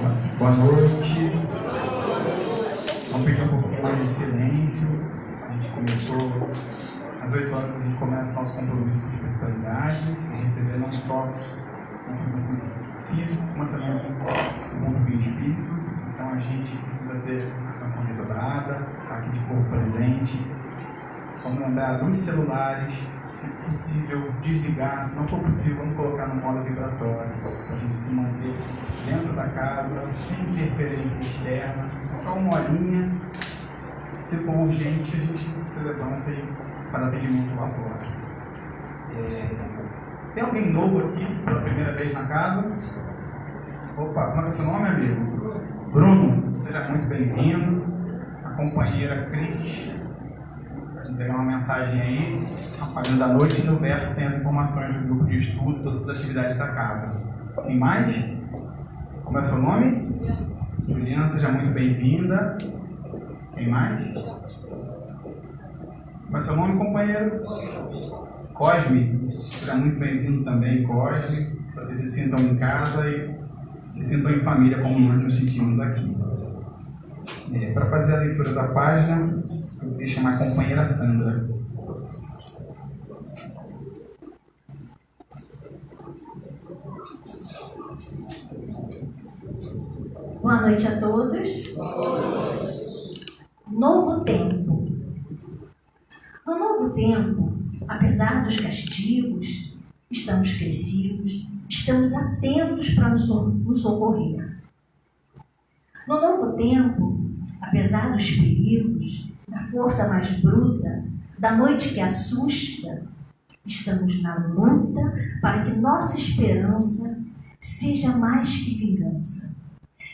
Boa noite. Vamos pedir um pouquinho mais de silêncio. A gente começou às 8 horas, a gente começa nosso compromisso de espiritualidade, receber não só o mundo físico, mas também o mundo do espírito. Então a gente precisa ter a atenção redobrada, aqui de corpo presente. Vamos lembrar dos celulares, se possível desligar, se não for possível vamos colocar no modo vibratório, para a gente se manter dentro da casa, sem interferência externa, só uma horinha. Se for urgente, a gente se levanta e faz atendimento lá fora. Tem alguém novo aqui, pela primeira vez na casa? Opa, como é o seu nome, amigo? Bruno, seja muito bem-vindo. A companheira Cris. Entregar uma mensagem aí, apagando da noite, e no verso tem as informações do grupo de estudo, todas as atividades da casa. Tem mais? Como é o seu nome? Juliana, seja muito bem-vinda. Tem mais? Como é o seu nome, companheiro? Cosme, seja muito bem-vindo também, Cosme. Vocês se sintam em casa e se sintam em família, como nós nos sentimos aqui. Para fazer a leitura da página, eu queria chamar a companheira Sandra. Boa noite a todos. Novo tempo. No novo tempo, apesar dos castigos, estamos crescidos, estamos atentos para nos socorrer. No novo tempo, apesar dos perigos, da força mais bruta, da noite que assusta, estamos na luta para que nossa esperança seja mais que vingança.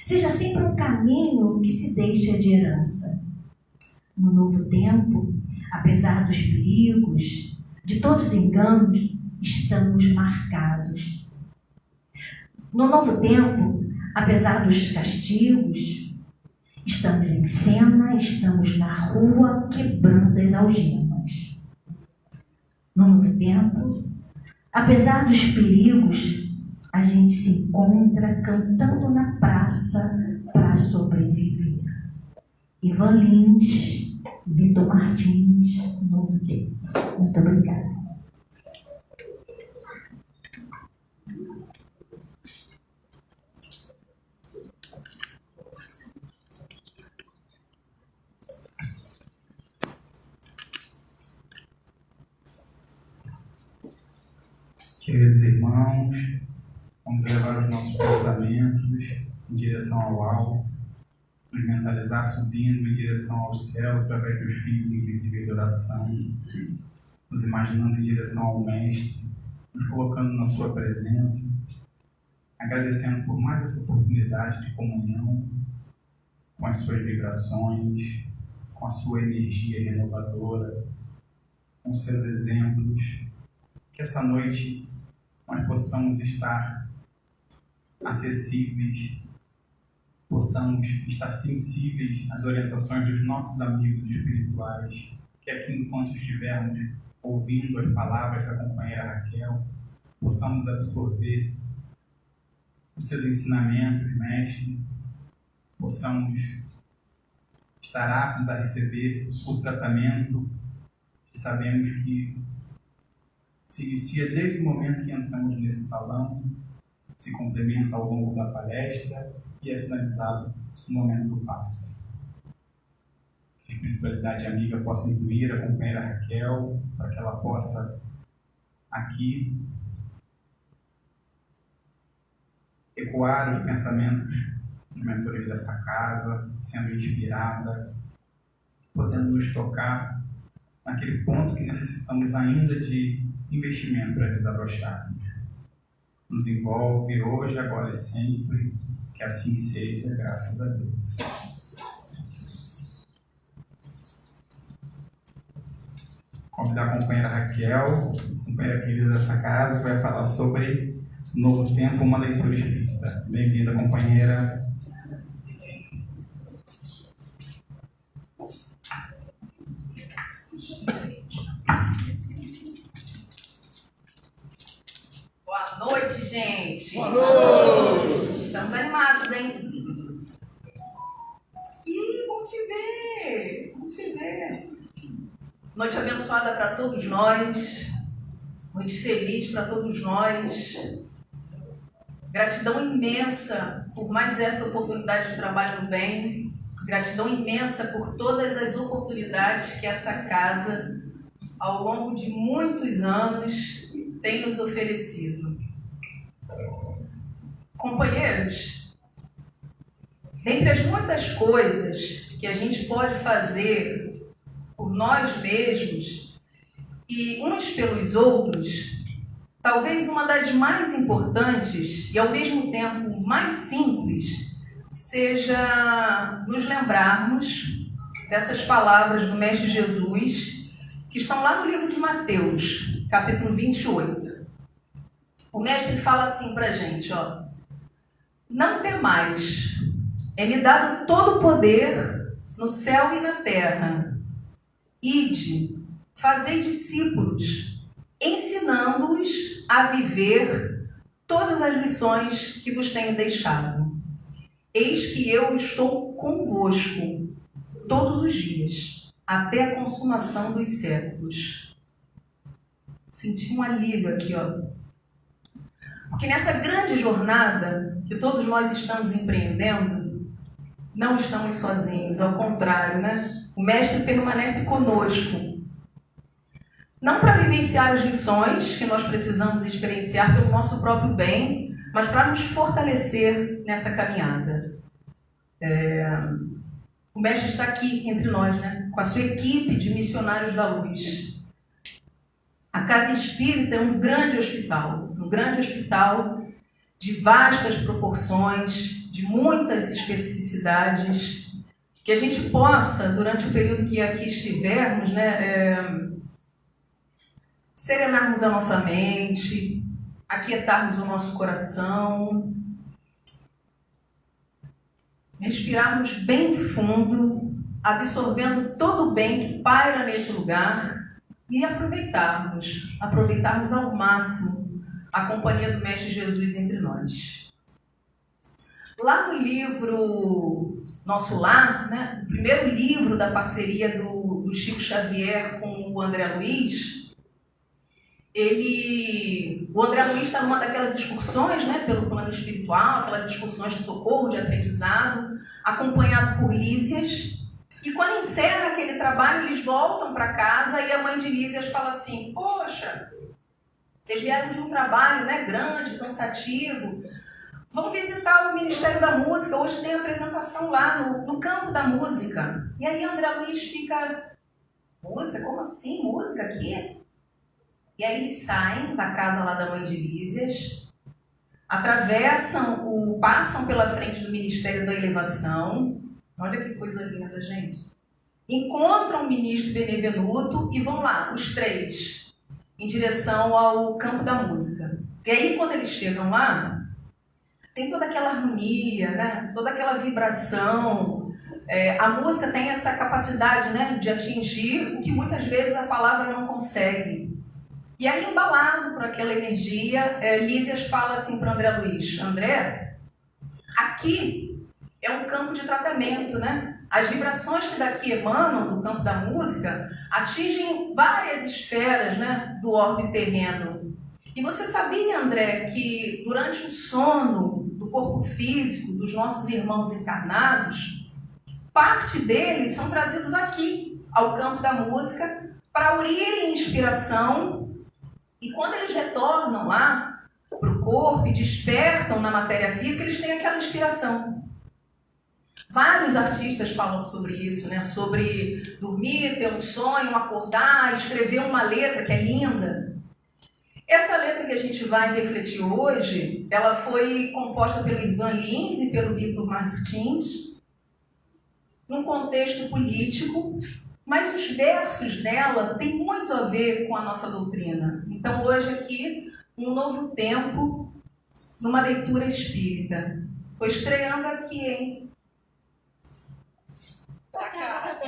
Seja sempre um caminho que se deixa de herança. No novo tempo, apesar dos perigos, de todos os enganos, estamos marcados. No novo tempo, apesar dos castigos, estamos em cena, estamos na rua quebrando as algemas. No novo tempo, apesar dos perigos, a gente se encontra cantando na praça para sobreviver. Ivan Lins, Vitor Martins, Novo Tempo. Muito obrigada. Queridos irmãos, vamos elevar os nossos pensamentos em direção ao alto, nos mentalizar subindo em direção ao céu através dos fios invisíveis de oração, nos imaginando em direção ao Mestre, nos colocando na sua presença, agradecendo por mais essa oportunidade de comunhão com as suas vibrações, com a sua energia renovadora, com os seus exemplos, que essa noite nós possamos estar acessíveis, possamos estar sensíveis às orientações dos nossos amigos espirituais, que aqui enquanto estivermos ouvindo as palavras da companheira Raquel, possamos absorver os seus ensinamentos, mestre, possamos estar aptos a receber o tratamento que sabemos que se inicia desde o momento que entramos nesse salão, se complementa ao longo da palestra e é finalizado no momento do passe. A espiritualidade amiga possa intuir a companheira Raquel, para que ela possa aqui ecoar os pensamentos dos mentores dessa casa, sendo inspirada, podendo nos tocar naquele ponto que necessitamos ainda de investimento para desabrocharmos. Nos envolve hoje, agora e sempre, que assim seja, graças a Deus. Convidar a companheira Raquel, companheira querida dessa casa, que vai falar sobre Novo Tempo, uma leitura espírita. Bem-vinda, companheira. Boa noite, gente. Boa noite. Estamos animados, hein? Noite abençoada para todos nós, noite feliz para todos nós. Gratidão imensa por mais essa oportunidade de trabalho no bem. Gratidão imensa por todas as oportunidades que essa casa, ao longo de muitos anos, tem nos oferecido. Companheiros, dentre as muitas coisas que a gente pode fazer por nós mesmos e uns pelos outros, talvez uma das mais importantes e ao mesmo tempo mais simples seja nos lembrarmos dessas palavras do Mestre Jesus que estão lá no livro de Mateus, capítulo 28. O Mestre fala assim pra gente, ó: não temais, é-me dado todo o poder no céu e na terra. Ide, fazei discípulos, ensinando-os a viver todas as lições que vos tenho deixado. Eis que eu estou convosco todos os dias, até a consumação dos séculos. Senti um alívio aqui, ó. Porque nessa grande jornada que todos nós estamos empreendendo, não estamos sozinhos, ao contrário, né? O Mestre permanece conosco. Não para vivenciar as lições que nós precisamos experienciar pelo nosso próprio bem, mas para nos fortalecer nessa caminhada. O Mestre está aqui entre nós, né? Com a sua equipe de missionários da luz. A Casa Espírita é um grande hospital de vastas proporções, de muitas especificidades, que a gente possa, durante o período que aqui estivermos, né, serenarmos a nossa mente, aquietarmos o nosso coração, respirarmos bem fundo, absorvendo todo o bem que paira nesse lugar e aproveitarmos ao máximo a companhia do Mestre Jesus entre nós. Lá no livro Nosso Lar, né, o primeiro livro da parceria do Chico Xavier com o André Luiz, o André Luiz está numa daquelas excursões, né, pelo plano espiritual, aquelas excursões de socorro, de aprendizado, acompanhado por Lísias. E quando encerra aquele trabalho, eles voltam para casa e a mãe de Lísias fala assim: poxa, vocês vieram de um trabalho, né, grande, cansativo, vão visitar o Ministério da Música, hoje tem apresentação lá no campo da música. E aí André Luiz fica: música? Como assim? Música aqui? E aí eles saem da casa lá da mãe de Lísias, passam pela frente do Ministério da Elevação. Olha que coisa linda, gente. Encontram o ministro Benevenuto e vão lá, os três, em direção ao campo da música. E aí, quando eles chegam lá, tem toda aquela harmonia, né? Toda aquela vibração. A música tem essa capacidade, né, de atingir o que muitas vezes a palavra não consegue. E aí, embalado por aquela energia, Lísias fala assim para André Luiz: André, aqui é um campo de tratamento, né? As vibrações que daqui emanam no campo da música atingem várias esferas, né, do orbe terreno. E você sabia, André, que durante o sono do corpo físico dos nossos irmãos encarnados, parte deles são trazidos aqui, ao campo da música, para aurirem inspiração, e quando eles retornam lá para o corpo e despertam na matéria física, eles têm aquela inspiração. Vários artistas falam sobre isso, né? Sobre dormir, ter um sonho, acordar, escrever uma letra que é linda. Essa letra que a gente vai refletir hoje, ela foi composta pelo Ivan Lins e pelo Victor Martins, num contexto político, mas os versos dela têm muito a ver com a nossa doutrina. Então hoje aqui, um novo tempo, numa leitura espírita. Estou estreando aqui, hein? Pra cá,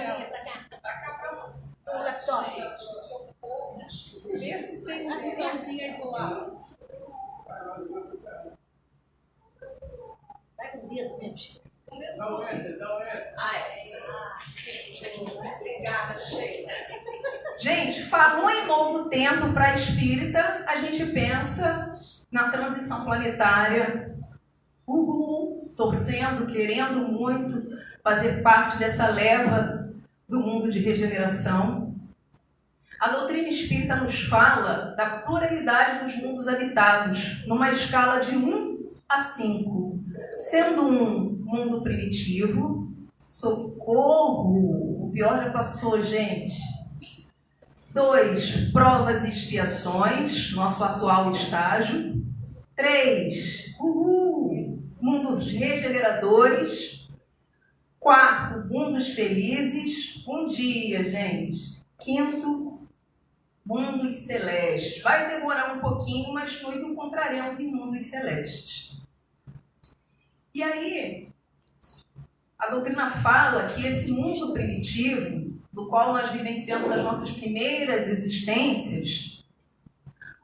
Vê se tem um botãozinho aí do lado. Vai com o dedo mesmo. Dá o enter. Ah, é isso aí. Pegada cheia. Gente, falou em novo tempo para espírita, a gente pensa na transição planetária, torcendo, querendo muito fazer parte dessa leva do mundo de regeneração. A doutrina espírita nos fala da pluralidade dos mundos habitados, numa escala de 1 a 5, sendo 1 mundo primitivo, socorro, o pior já passou, gente. 2, provas e expiações, nosso atual estágio. 3, mundos regeneradores. 4, mundos felizes. Um dia, gente. 5, mundos celestes. Vai demorar um pouquinho, mas nos encontraremos em mundos celestes. E aí, a doutrina fala que esse mundo primitivo, do qual nós vivenciamos as nossas primeiras existências,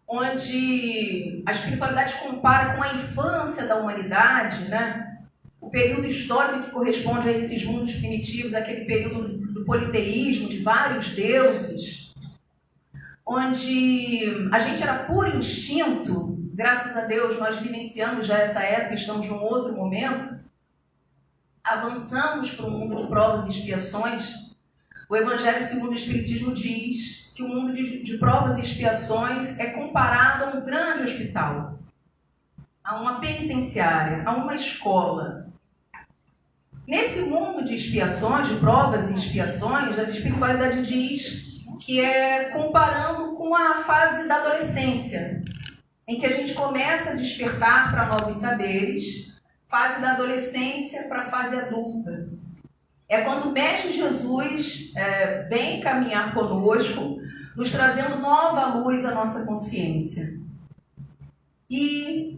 onde a espiritualidade compara com a infância da humanidade, né? O período histórico que corresponde a esses mundos primitivos, aquele período do politeísmo, de vários deuses, onde a gente era por instinto, graças a Deus nós vivenciamos já essa época, estamos num outro momento, avançamos para o mundo de provas e expiações. O Evangelho segundo o Espiritismo diz que o mundo de provas e expiações é comparado a um grande hospital, a uma penitenciária, a uma escola. Nesse mundo de expiações, de provas e expiações, a espiritualidade diz que é comparando com a fase da adolescência, em que a gente começa a despertar para novos saberes, fase da adolescência para a fase adulta. É quando o Mestre Jesus vem caminhar conosco, nos trazendo nova luz à nossa consciência. E,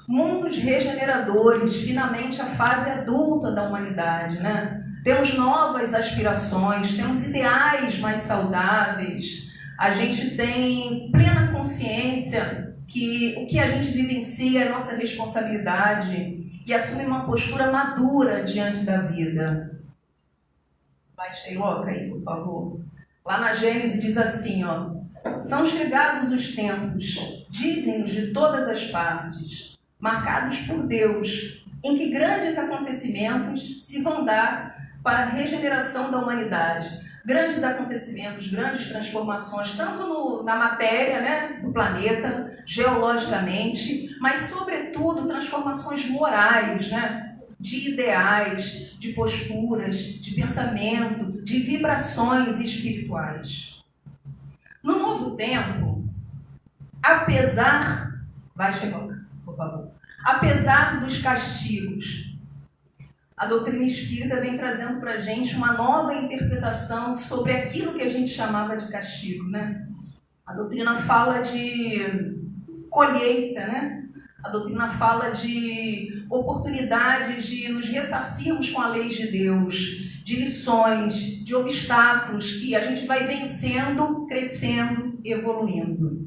mundos regeneradores, finalmente a fase adulta da humanidade, né? Temos novas aspirações, temos ideais mais saudáveis, a gente tem plena consciência que o que a gente vivencia é nossa responsabilidade, e assume uma postura madura diante da vida. Baixa aí, Loca, aí, por favor. Lá na Gênesis diz assim, ó: são chegados os tempos, dizem-nos de todas as partes, marcados por Deus, em que grandes acontecimentos se vão dar para a regeneração da humanidade. Grandes acontecimentos, grandes transformações, tanto na matéria, né, do planeta, geologicamente, mas, sobretudo, transformações morais, né, de ideais, de posturas, de pensamento, de vibrações espirituais. No novo tempo, apesar... Vai chegar, por favor. Apesar dos castigos, a doutrina espírita vem trazendo para a gente uma nova interpretação sobre aquilo que a gente chamava de castigo, né? A doutrina fala de colheita, né? A doutrina fala de oportunidades de nos ressarcirmos com a lei de Deus, de lições, de obstáculos que a gente vai vencendo, crescendo, evoluindo.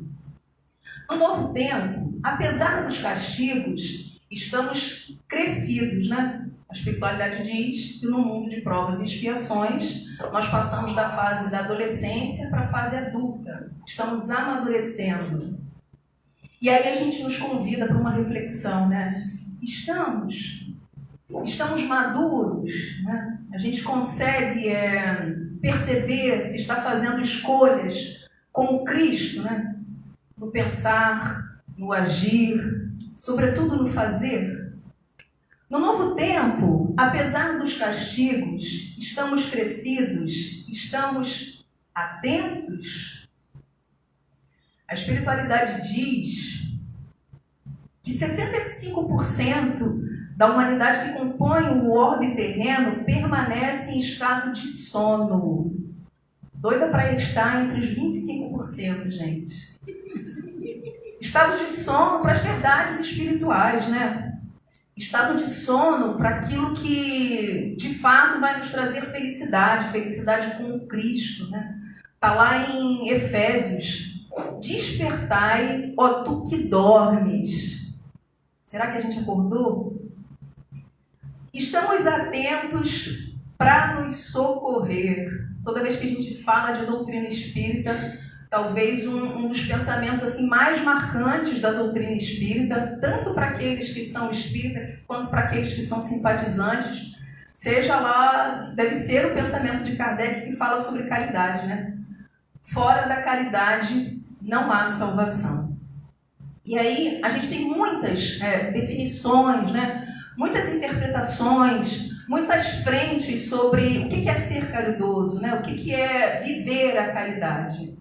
No novo tempo, apesar dos castigos, estamos crescidos, né? A espiritualidade diz que no mundo de provas e expiações, nós passamos da fase da adolescência para a fase adulta. Estamos amadurecendo. E aí a gente nos convida para uma reflexão, né? Estamos maduros, né? A gente consegue perceber se está fazendo escolhas com o Cristo, né? No pensar, no agir, sobretudo no fazer. No novo tempo, apesar dos castigos, estamos crescidos, estamos atentos. A espiritualidade diz que 75% da humanidade que compõe o orbe terreno permanece em estado de sono. Doida para estar entre os 25%, gente. Estado de sono para as verdades espirituais, né? Estado de sono para aquilo que, de fato, vai nos trazer felicidade, felicidade com o Cristo, né? Está lá em Efésios: despertai, ó tu que dormes. Será que a gente acordou? Estamos atentos para nos socorrer. toda vez que a gente fala de doutrina espírita, talvez um dos pensamentos assim, mais marcantes da doutrina espírita, tanto para aqueles que são espíritas, quanto para aqueles que são simpatizantes, seja lá, deve ser o pensamento de Kardec que fala sobre caridade, né? Fora da caridade não há salvação. E aí a gente tem muitas definições, né? Muitas interpretações, muitas frentes sobre o que é ser caridoso, né? O que é viver a caridade.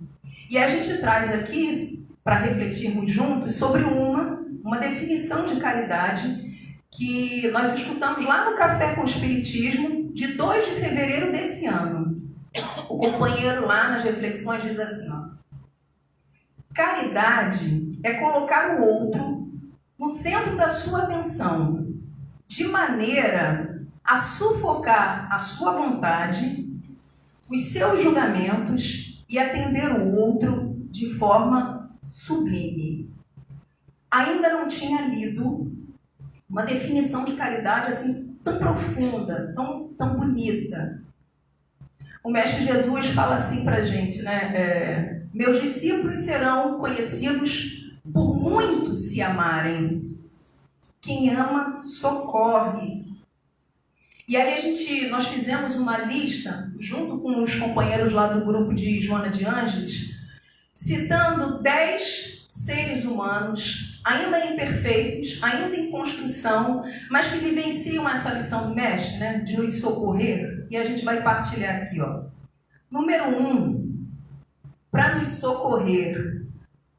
E a gente traz aqui, para refletirmos juntos, sobre uma definição de caridade que nós escutamos lá no Café com o Espiritismo, de 2 de fevereiro desse ano. O companheiro lá nas reflexões diz assim, ó: caridade é colocar o outro no centro da sua atenção, de maneira a sufocar a sua vontade, os seus julgamentos e atender o outro de forma sublime. Ainda não tinha lido uma definição de caridade assim tão profunda, tão bonita. O Mestre Jesus fala assim para a gente, né? Meus discípulos serão conhecidos por muito se amarem. Quem ama, socorre. E aí nós fizemos uma lista, junto com os companheiros lá do grupo de Joana de Ângeles, citando 10 seres humanos, ainda imperfeitos, ainda em construção, mas que vivenciam essa lição do Mestre, né, de nos socorrer. E a gente vai partilhar aqui, ó. Número 1, para nos socorrer,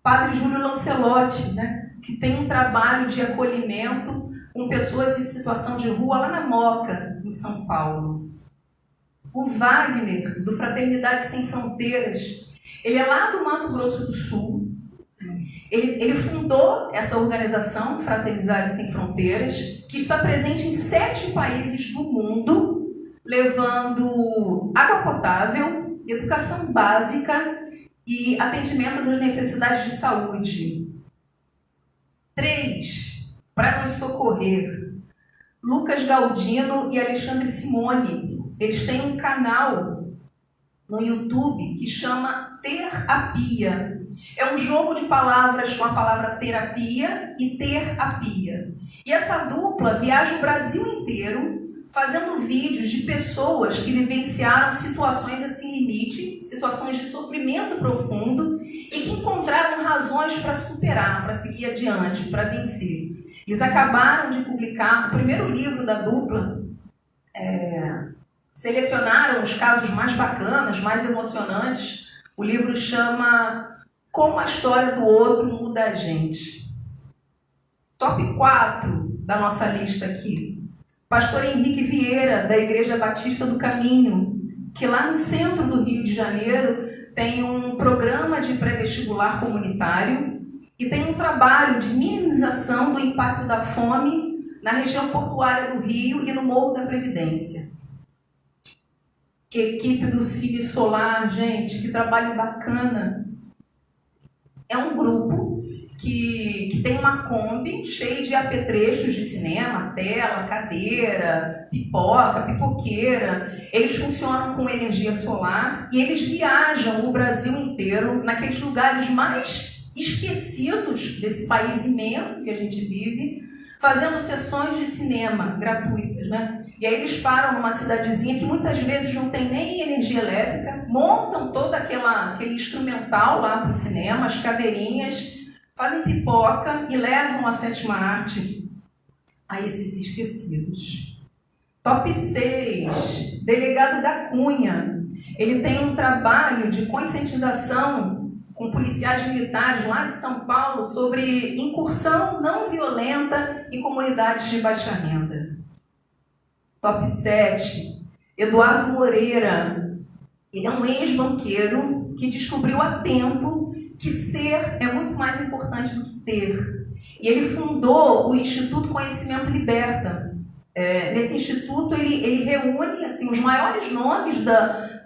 Padre Júlio Lancelotti, né, que tem um trabalho de acolhimento com pessoas em situação de rua lá na Moca, em São Paulo. O Wagner, do Fraternidade Sem Fronteiras, ele é lá do Mato Grosso do Sul. Ele fundou essa organização, Fraternidade Sem Fronteiras, que está presente em 7 países do mundo, levando água potável, educação básica e atendimento das necessidades de saúde. 3, para nos socorrer, Lucas Galdino e Alexandre Simone. Eles têm um canal no YouTube que chama Terapia. É um jogo de palavras com a palavra terapia e terapia. E essa dupla viaja o Brasil inteiro fazendo vídeos de pessoas que vivenciaram situações assim limite, situações de sofrimento profundo e que encontraram razões para superar, para seguir adiante, para vencer. Eles acabaram de publicar o primeiro livro da dupla, selecionaram os casos mais bacanas, mais emocionantes. O livro chama Como a História do Outro Muda a Gente. Top 4 da nossa lista aqui. Pastor Henrique Vieira, da Igreja Batista do Caminho, que lá no centro do Rio de Janeiro tem um programa de pré-vestibular comunitário e tem um trabalho de minimização do impacto da fome na região portuária do Rio e no Morro da Previdência. Que equipe do Cine Solar, gente, que trabalho bacana. É um grupo que tem uma Kombi cheia de apetrechos de cinema, tela, cadeira, pipoca, pipoqueira. Eles funcionam com energia solar e eles viajam o Brasil inteiro naqueles lugares mais esquecidos desse país imenso que a gente vive, fazendo sessões de cinema gratuitas, né? E aí eles param numa cidadezinha que muitas vezes não tem nem energia elétrica, montam todo aquele instrumental lá para o cinema, as cadeirinhas, fazem pipoca e levam a 7ª arte a esses esquecidos. Top 6, Delegado da Cunha. Ele tem um trabalho de conscientização com policiais militares lá de São Paulo sobre incursão não violenta em comunidades de baixa renda. Top 7, Eduardo Moreira. Ele é um ex-banqueiro que descobriu a tempo que ser é muito mais importante do que ter. E ele fundou o Instituto Conhecimento Liberta. Nesse instituto ele reúne assim, os maiores nomes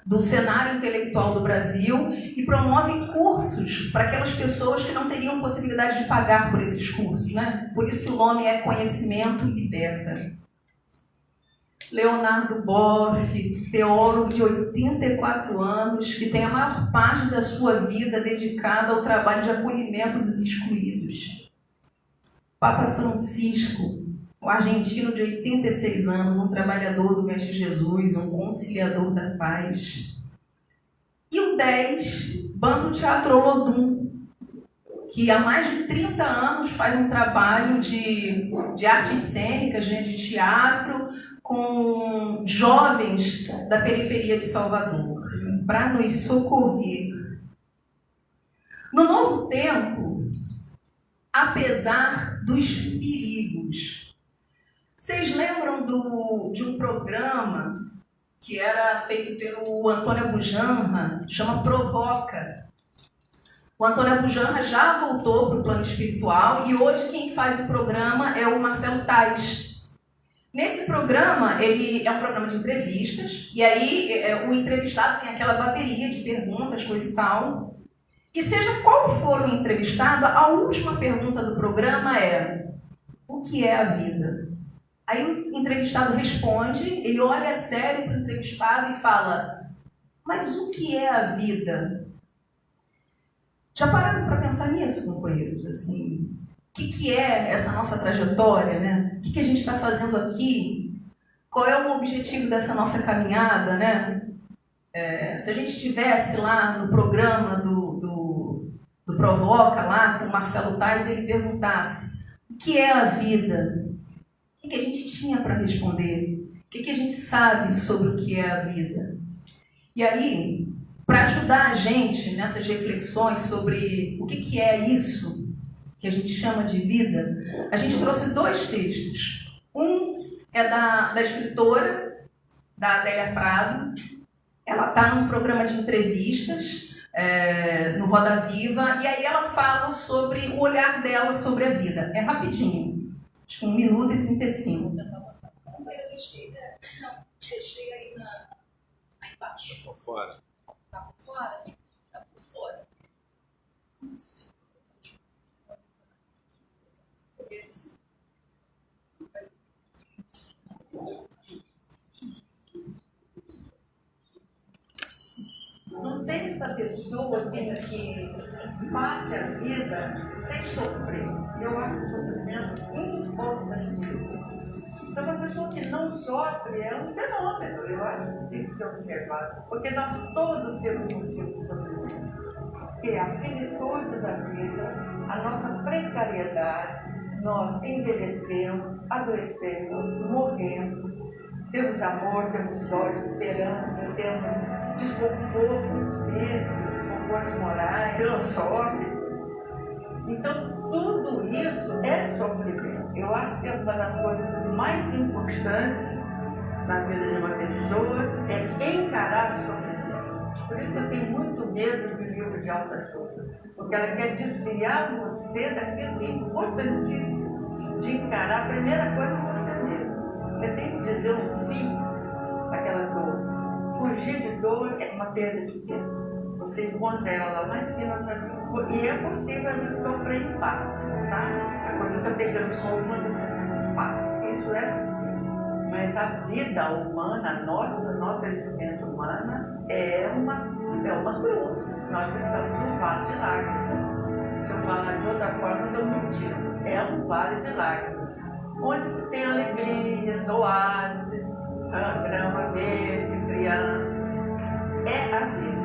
do cenário intelectual do Brasil e promove cursos para aquelas pessoas que não teriam possibilidade de pagar por esses cursos, né? Por isso que o nome é Conhecimento Liberta. Leonardo Boff, teólogo de 84 anos, que tem a maior parte da sua vida dedicada ao trabalho de acolhimento dos excluídos. Papa Francisco, o argentino de 86 anos, um trabalhador do Mestre Jesus, um conciliador da paz. E o 10, Bando Teatro Olodum, que há mais de 30 anos faz um trabalho de artes cênicas, de teatro, com jovens da periferia de Salvador, para nos socorrer. No Novo Tempo, apesar dos perigos, vocês lembram de um programa que era feito pelo Antônio Abujanra, chama Provoca. O Antônio Abujanra já voltou para o plano espiritual e hoje quem faz o programa é o Marcelo Tais. Nesse programa, ele é um programa de entrevistas, e aí o entrevistado tem aquela bateria de perguntas, coisa e tal. E seja qual for o entrevistado, a última pergunta do programa é: o que é a vida? Aí o entrevistado responde, ele olha sério para o entrevistado e fala: mas o que é a vida? Já pararam para pensar nisso, companheiros? Assim, o que é essa nossa trajetória, né? O que a gente está fazendo aqui? Qual é o objetivo dessa nossa caminhada, né? Se a gente estivesse lá no programa do Provoca, lá com o Marcelo Tais, ele perguntasse: o que é a vida? O que a gente tinha para responder? O que a gente sabe sobre o que é a vida? E aí, para ajudar a gente nessas reflexões sobre o que é isso que a gente chama de vida, a gente trouxe 2 textos. Um é da escritora, da Adélia Prado. Ela está num programa de entrevistas, no Roda Viva, e aí ela fala sobre o olhar dela sobre a vida. É rapidinho, acho que 1 minuto e 35. Deixei aí aí embaixo. Por fora. Tá por fora? Tá por fora. Isso. Não tem essa pessoa que passe a vida sem sofrer. Eu acho o sofrimento importantíssimo. Então, uma pessoa que não sofre é um fenômeno, eu acho que tem que ser observado. Porque nós todos temos motivo de sofrimento. Que é a finitude da vida, a nossa precariedade, nós envelhecemos, adoecemos, morremos, temos amor, temos ódio, esperança, temos desconfortos físicos, desconfortos morais, filosóficos. Então, tudo isso é sofrimento. Eu acho que uma das coisas mais importantes na vida de uma pessoa é encarar o sofrimento. Por isso que eu tenho muito medo do livro de autoajuda, porque ela quer desviar você daquilo que é importantíssimo, de encarar a primeira coisa você mesmo. Você tem que dizer um sim àquela dor. Fugir de dor é uma perda de tempo. Você encontra ela lá mais que não. E é possível a gente sofrer em paz, sabe? A coisa está pegando fogo, mas você está em paz. Isso é possível. Mas a vida humana, a nossa existência humana é uma cruz. Nós estamos num vale de lágrimas. Se eu falar de outra forma, eu estou mentindo. É um vale de lágrimas, onde se tem alegrias, oásis, grama verde, crianças. É a vida.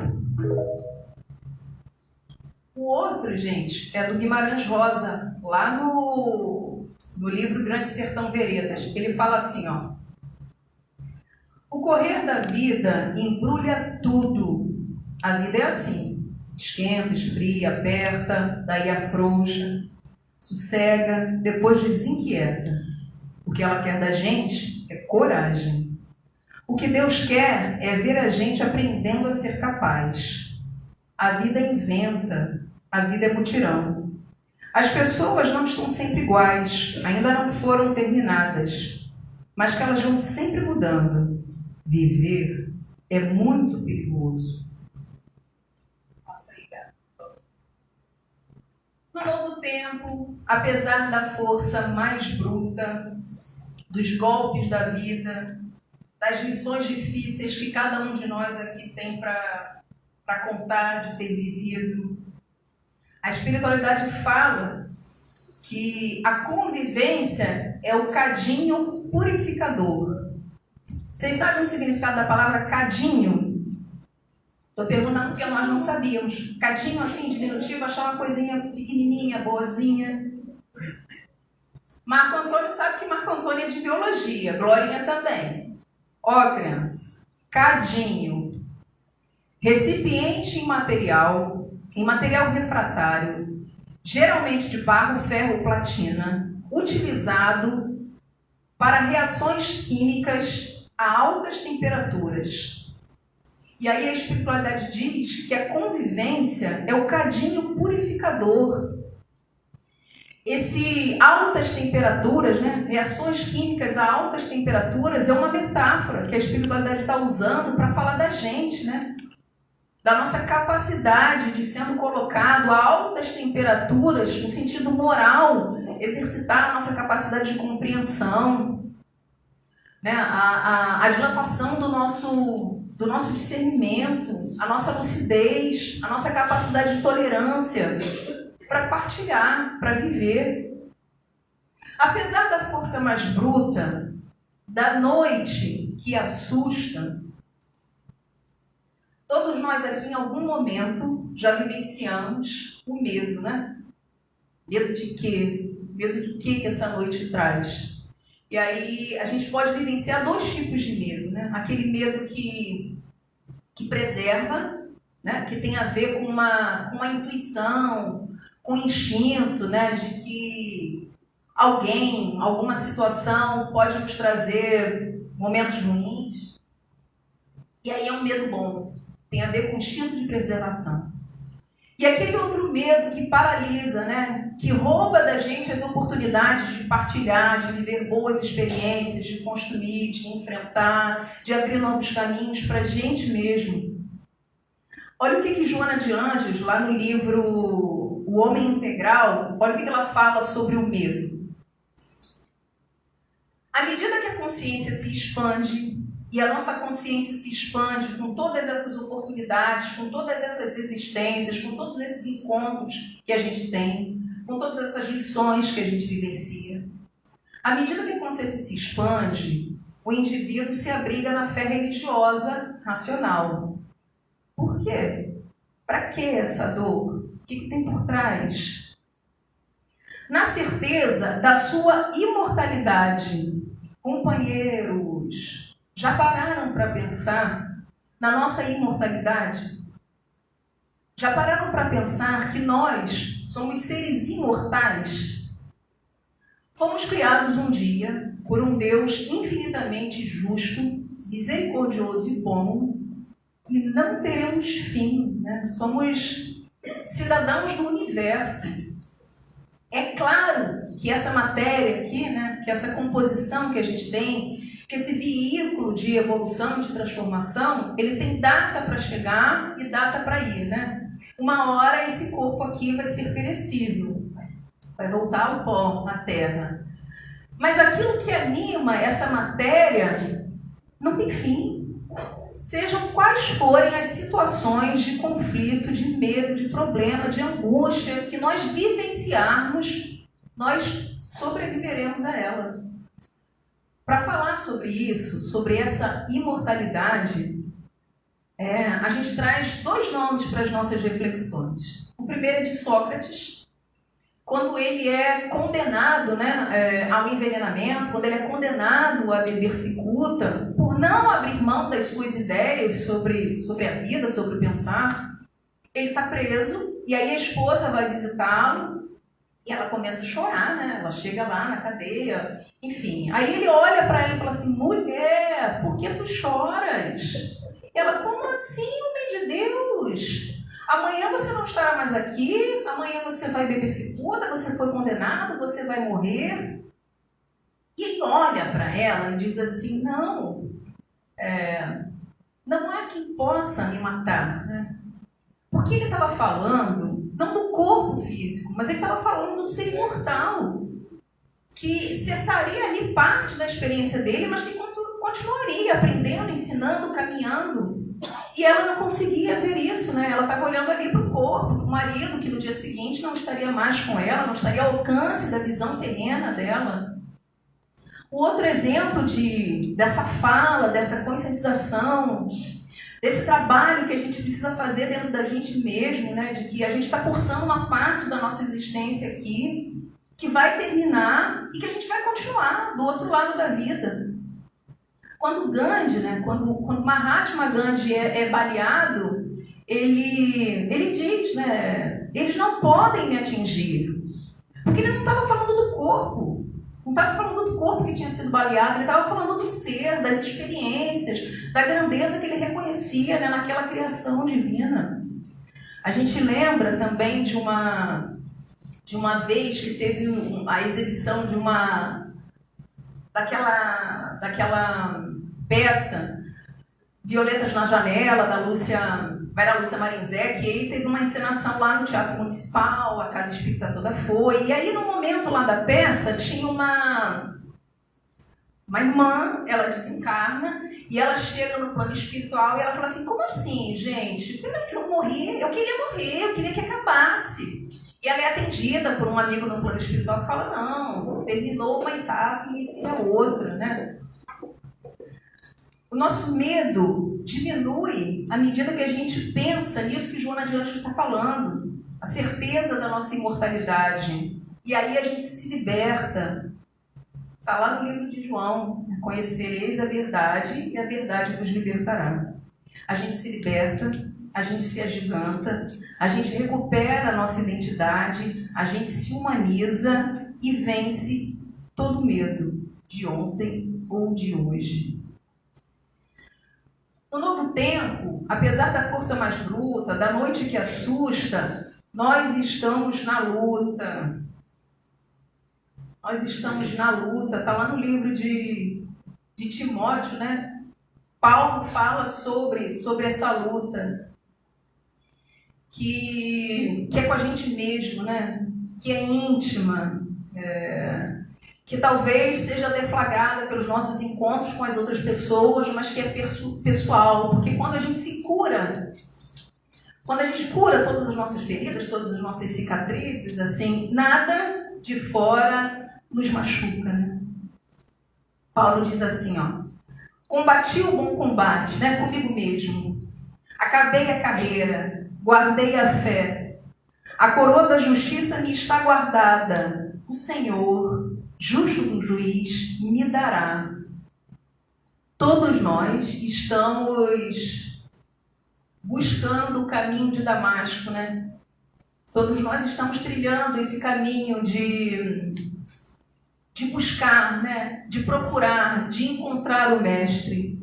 O outro, gente, é do Guimarães Rosa, lá no livro Grande Sertão Veredas. Ele fala assim, ó: o correr da vida embrulha tudo. A vida é assim: esquenta, esfria, aperta, daí afrouxa, sossega, depois desinquieta. O que ela quer da gente é coragem. O que Deus quer é ver a gente aprendendo a ser capaz. A vida inventa, a vida é mutirão. As pessoas não estão sempre iguais, ainda não foram terminadas, mas que elas vão sempre mudando. Viver é muito perigoso. Nossa, no novo tempo, apesar da força mais bruta, dos golpes da vida, das lições difíceis que cada um de nós aqui tem para contar, de ter vivido. A espiritualidade fala que a convivência é o cadinho purificador. Vocês sabem o significado da palavra cadinho? Estou perguntando porque nós não sabíamos. Cadinho, assim, diminutivo, achar uma coisinha pequenininha, boazinha. Marco Antônio sabe que Marco Antônio é de biologia, Glorinha também. Ó, criança, cadinho, recipiente em material refratário, geralmente de barro, ferro ou platina, utilizado para reações químicas a altas temperaturas. E aí a espiritualidade diz que a convivência é o cadinho purificador. Esse altas temperaturas, né, reações químicas a altas temperaturas, é uma metáfora que a espiritualidade está usando para falar da gente, né? Da nossa capacidade de sendo colocado a altas temperaturas, no sentido moral, exercitar a nossa capacidade de compreensão, né? A dilatação do nosso discernimento, a nossa lucidez, a nossa capacidade de tolerância, para partilhar, para viver. Apesar da força mais bruta, da noite que assusta, todos nós aqui em algum momento já vivenciamos o medo, né? Medo de quê? Medo de quê que essa noite traz? E aí a gente pode vivenciar dois tipos de medo, né? Aquele medo que preserva, né? Que tem a ver com uma intuição, com o instinto, né, de que alguém, alguma situação pode nos trazer momentos ruins. E aí é um medo bom, tem a ver com o instinto de preservação. E aquele outro medo que paralisa, né, que rouba da gente as oportunidades de partilhar, de viver boas experiências, de construir, de enfrentar, de abrir novos caminhos para a gente mesmo. Olha o que Joana de Anjos, lá no livro O Homem Integral, olha o que ela fala sobre o medo. À medida que a consciência se expande, e a nossa consciência se expande com todas essas oportunidades, com todas essas existências, com todos esses encontros que a gente tem, com todas essas lições que a gente vivencia, à medida que a consciência se expande, o indivíduo se abriga na fé religiosa racional. Por quê? Para que essa dor? O que tem por trás? Na certeza da sua imortalidade. Companheiros, já pararam para pensar na nossa imortalidade? Já pararam para pensar que nós somos seres imortais? Fomos criados um dia por um Deus infinitamente justo, misericordioso e bom, e não teremos fim, né? Somos cidadãos do universo. É claro que essa matéria aqui, né, que essa composição que a gente tem, que esse veículo de evolução, de transformação, ele tem data para chegar e data para ir, né? Uma hora esse corpo aqui vai ser perecível, vai voltar ao pó, à terra. Mas aquilo que anima essa matéria não tem fim. Sejam quais forem as situações de conflito, de medo, de problema, de angústia que nós vivenciarmos, nós sobreviveremos a ela. Para falar sobre isso, sobre essa imortalidade, a gente traz dois nomes para as nossas reflexões. O primeiro é de Sócrates, quando ele é condenado, né, ao envenenamento, quando ele é condenado a beber cicuta, por não abrir mão das suas ideias sobre a vida, sobre o pensar, ele está preso, e aí a esposa vai visitá-lo, e ela começa a chorar, né? Ela chega lá na cadeia, enfim. Aí ele olha para ela e fala assim, mulher, por que tu choras? E ela, como assim, homem de Deus? Amanhã você não estará mais aqui, amanhã você vai beber cicuta, você foi condenado, você vai morrer. E ele olha para ela e diz assim, não há quem possa me matar, né? Porque ele estava falando, não do corpo físico, mas ele estava falando do ser imortal, que cessaria ali parte da experiência dele, mas que continuaria aprendendo, ensinando, caminhando. E ela não conseguia ver isso, né? Ela estava olhando ali para o corpo, para o marido, que no dia seguinte não estaria mais com ela, não estaria ao alcance da visão terrena dela. O outro exemplo dessa fala, dessa conscientização, desse trabalho que a gente precisa fazer dentro da gente mesmo, né? De que a gente está cursando uma parte da nossa existência aqui, que vai terminar e que a gente vai continuar do outro lado da vida. Quando Gandhi, né? Quando Mahatma Gandhi é baleado, ele diz, né? Eles não podem me atingir. Porque ele não estava falando do corpo. Não estava falando do corpo que tinha sido baleado, ele estava falando do ser, das experiências, da grandeza que ele reconhecia, né, naquela criação divina. A gente lembra também de uma vez que teve a exibição daquela peça Violetas na Janela, da Vera Lúcia Marinzec, e aí teve uma encenação lá no Teatro Municipal, a Casa Espírita toda foi, e aí no momento lá da peça tinha uma irmã, ela desencarna, e ela chega no plano espiritual e ela fala assim, como assim, gente? Eu não morri, eu queria que acabasse. E ela é atendida por um amigo no plano espiritual que fala, não, terminou uma etapa e inicia outra, né? O nosso medo diminui à medida que a gente pensa nisso que Joana de Anjos está falando, a certeza da nossa imortalidade. E aí a gente se liberta. Está lá no livro de João, conhecereis a verdade e a verdade vos libertará. A gente se liberta, a gente se agiganta, a gente recupera a nossa identidade, a gente se humaniza e vence todo medo de ontem ou de hoje. No novo tempo, apesar da força mais bruta, da noite que assusta, nós estamos na luta. Nós estamos na luta. Está lá no livro de Timóteo, né? Paulo fala sobre essa luta, que é com a gente mesmo, né? Que é íntima, que talvez seja deflagrada pelos nossos encontros com as outras pessoas, mas que é pessoal, porque quando a gente se cura, quando a gente cura todas as nossas feridas, todas as nossas cicatrizes, assim, nada de fora nos machuca, né? Paulo diz assim, ó, combati o bom combate, né, comigo mesmo, acabei a carreira, guardei a fé, a coroa da justiça me está guardada, o Senhor, justo do juiz, me dará. Todos nós estamos buscando o caminho de Damasco, né? Todos nós estamos trilhando esse caminho de buscar, né? De procurar, de encontrar o Mestre.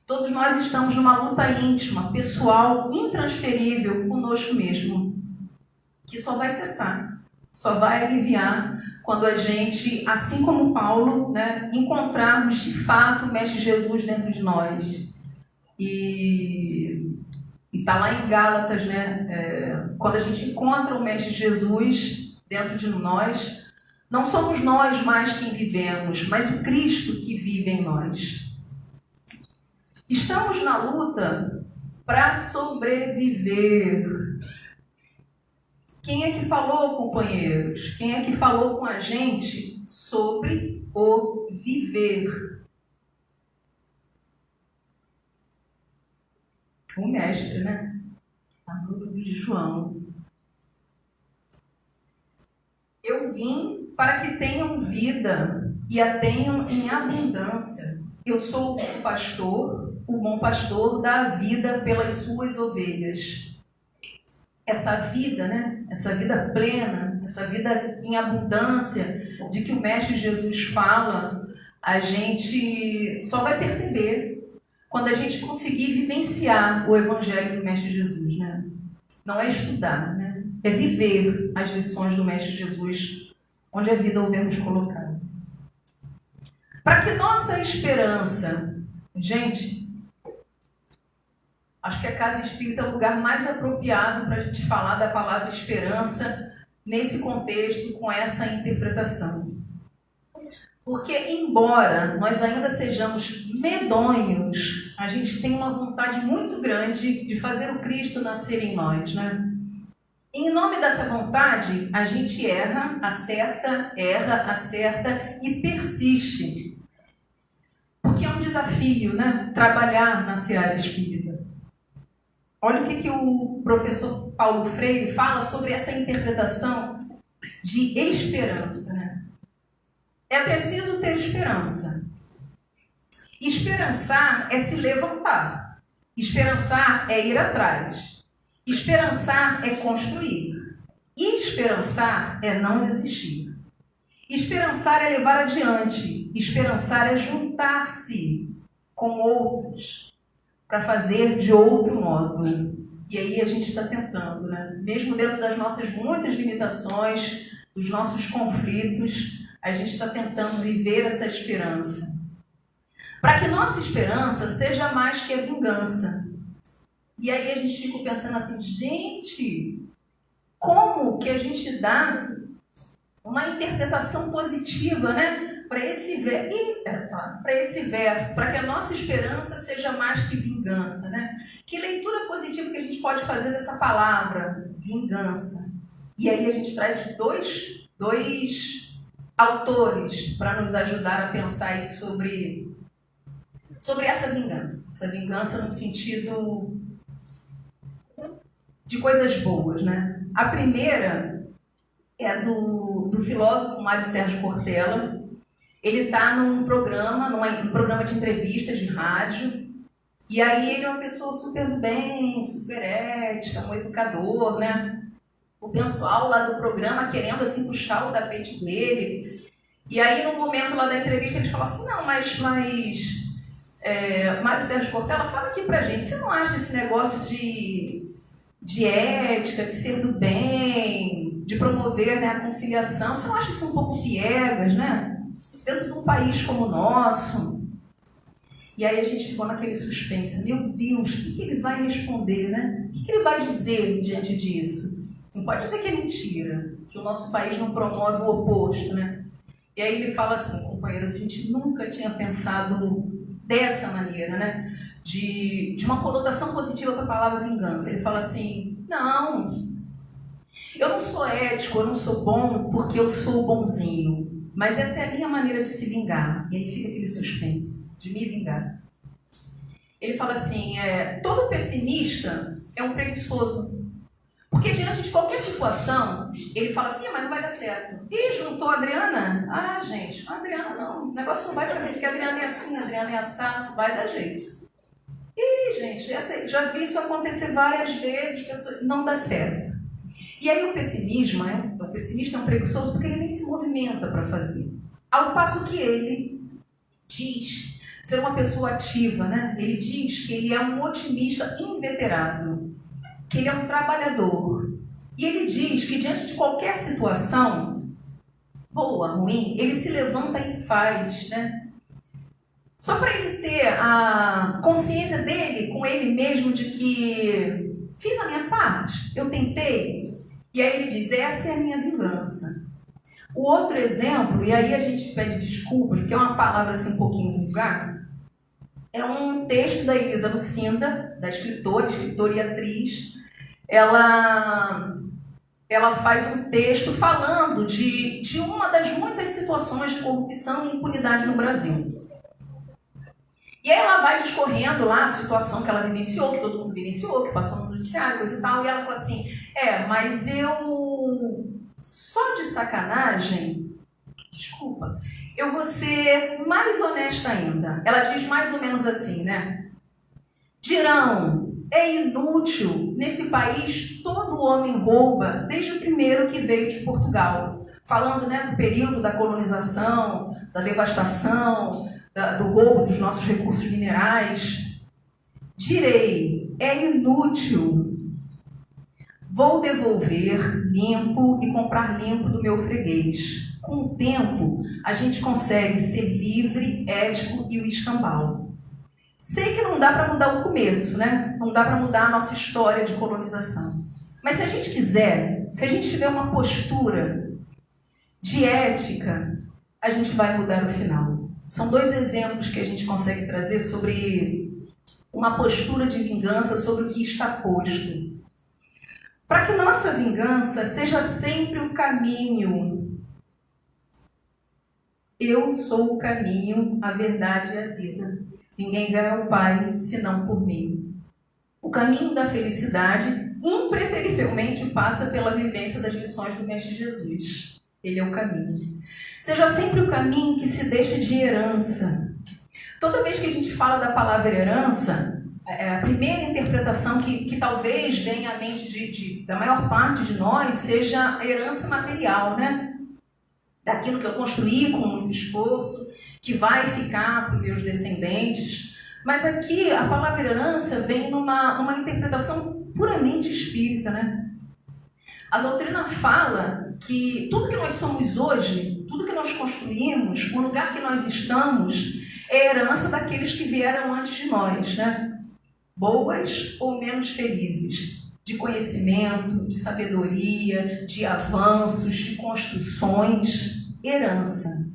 Todos nós estamos numa luta íntima, pessoal, intransferível conosco mesmo, que só vai cessar, só vai aliviar quando a gente, assim como Paulo, né, encontrarmos de fato o Mestre Jesus dentro de nós. E está lá em Gálatas, né, quando a gente encontra o Mestre Jesus dentro de nós, não somos nós mais quem vivemos, mas o Cristo que vive em nós. Estamos na luta para sobreviver. Quem é que falou, companheiros? Quem é que falou com a gente sobre o viver? O Mestre, né? No livro de João. Eu vim para que tenham vida e a tenham em abundância. Eu sou o bom pastor dá a vida pelas suas ovelhas. Essa vida, né? Essa vida plena, essa vida em abundância de que o Mestre Jesus fala, a gente só vai perceber quando a gente conseguir vivenciar o Evangelho do Mestre Jesus, né? Não é estudar, né? É viver as lições do Mestre Jesus, onde a vida houvermos colocado. Para que nossa esperança, gente, acho que a Casa Espírita é o lugar mais apropriado para a gente falar da palavra esperança nesse contexto, com essa interpretação. Porque, embora nós ainda sejamos medonhos, a gente tem uma vontade muito grande de fazer o Cristo nascer em nós, né? Em nome dessa vontade, a gente erra, acerta e persiste. Porque é um desafio, né? Trabalhar na seara espírita. Olha o que o professor Paulo Freire fala sobre essa interpretação de esperança, né? É preciso ter esperança. Esperançar é se levantar. Esperançar é ir atrás. Esperançar é construir. Esperançar é não desistir. Esperançar é levar adiante. Esperançar é juntar-se com outros para fazer de outro modo. E aí a gente está tentando, né? Mesmo dentro das nossas muitas limitações, dos nossos conflitos, a gente está tentando viver essa esperança. Para que nossa esperança seja mais que a vingança. E aí a gente fica pensando assim, gente, como que a gente dá uma interpretação positiva, né, para esse verso, para que a nossa esperança seja mais que vingança, né? Que leitura positiva que a gente pode fazer dessa palavra, vingança? E aí a gente traz dois autores para nos ajudar a pensar aí sobre essa vingança no sentido de coisas boas, né? A primeira é do filósofo Mário Sérgio Cortella. Ele está num programa de entrevistas de rádio, e aí ele é uma pessoa super do bem, super ética, um educador, né? O pessoal lá do programa querendo assim puxar o tapete dele. E aí no momento lá da entrevista eles falam assim, não, mas Mário Sérgio Cortella, fala aqui pra gente, você não acha esse negócio de ética, de ser do bem, de promover, né, a conciliação, você não acha isso um pouco piegas, né? Dentro de um país como o nosso. E aí a gente ficou naquele suspense, meu Deus, o que ele vai responder, né? O que ele vai dizer diante disso? Não pode dizer que é mentira, que o nosso país não promove o oposto, né? E aí ele fala assim, companheiros, a gente nunca tinha pensado dessa maneira, né? De uma conotação positiva para a palavra vingança. Ele fala assim, não, eu não sou ético, eu não sou bom porque eu sou bonzinho, mas essa é a minha maneira de se vingar. E aí fica aquele suspense, de me vingar. Ele fala assim, todo pessimista é um preguiçoso. Porque diante de qualquer situação, ele fala assim, mas não vai dar certo. Ih, juntou a Adriana? Ah, gente, a Adriana não, o negócio não vai pra frente, porque a Adriana é assim, a Adriana é assado, não vai dar jeito. Ih, gente, já vi isso acontecer várias vezes, pessoas, não dá certo. E aí o pessimista é um preguiçoso porque ele nem se movimenta para fazer. Ao passo que ele diz ser uma pessoa ativa, né? Ele diz que ele é um otimista inveterado, que ele é um trabalhador. E ele diz que diante de qualquer situação, boa, ruim, ele se levanta e faz, né? Só para ele ter a consciência dele, com ele mesmo, de que fiz a minha parte, eu tentei. E aí ele diz, essa é a minha vingança. O outro exemplo, e aí a gente pede desculpas, porque é uma palavra assim um pouquinho vulgar, é um texto da Elisa Lucinda, da escritora e atriz. Ela faz um texto falando de uma das muitas situações de corrupção e impunidade no Brasil. E aí ela vai discorrendo lá a situação que ela vivenciou, que todo mundo vivenciou, que passou no judiciário, coisa e tal, e ela fala assim, mas eu, só de sacanagem, desculpa, eu vou ser mais honesta ainda. Ela diz mais ou menos assim, né? Dirão, é inútil, nesse país todo homem rouba, desde o primeiro que veio de Portugal. Falando, né, do período da colonização, da devastação, do roubo dos nossos recursos minerais. Direi, é inútil. Vou devolver limpo e comprar limpo do meu freguês. Com o tempo, a gente consegue ser livre, ético e o escambau. Sei que não dá para mudar o começo, né? Não dá para mudar a nossa história de colonização. Mas se a gente quiser, se a gente tiver uma postura de ética, a gente vai mudar o final. São 2 exemplos que a gente consegue trazer sobre uma postura de vingança sobre o que está posto. Para que nossa vingança seja sempre o caminho. Eu sou o caminho, a verdade e a vida. Ninguém vai ao Pai senão por mim. O caminho da felicidade impreterivelmente passa pela vivência das lições do Mestre Jesus. Ele é o caminho. Seja sempre o caminho que se deixa de herança. Toda vez que a gente fala da palavra herança, a primeira interpretação que talvez venha à mente da maior parte de nós seja a herança material, né? Daquilo que eu construí com muito esforço, que vai ficar para os meus descendentes. Mas aqui a palavra herança vem numa interpretação puramente espírita, né? A doutrina fala que tudo que nós somos hoje, tudo que nós construímos, o lugar que nós estamos, é herança daqueles que vieram antes de nós, né? Boas ou menos felizes, de conhecimento, de sabedoria, de avanços, de construções, herança.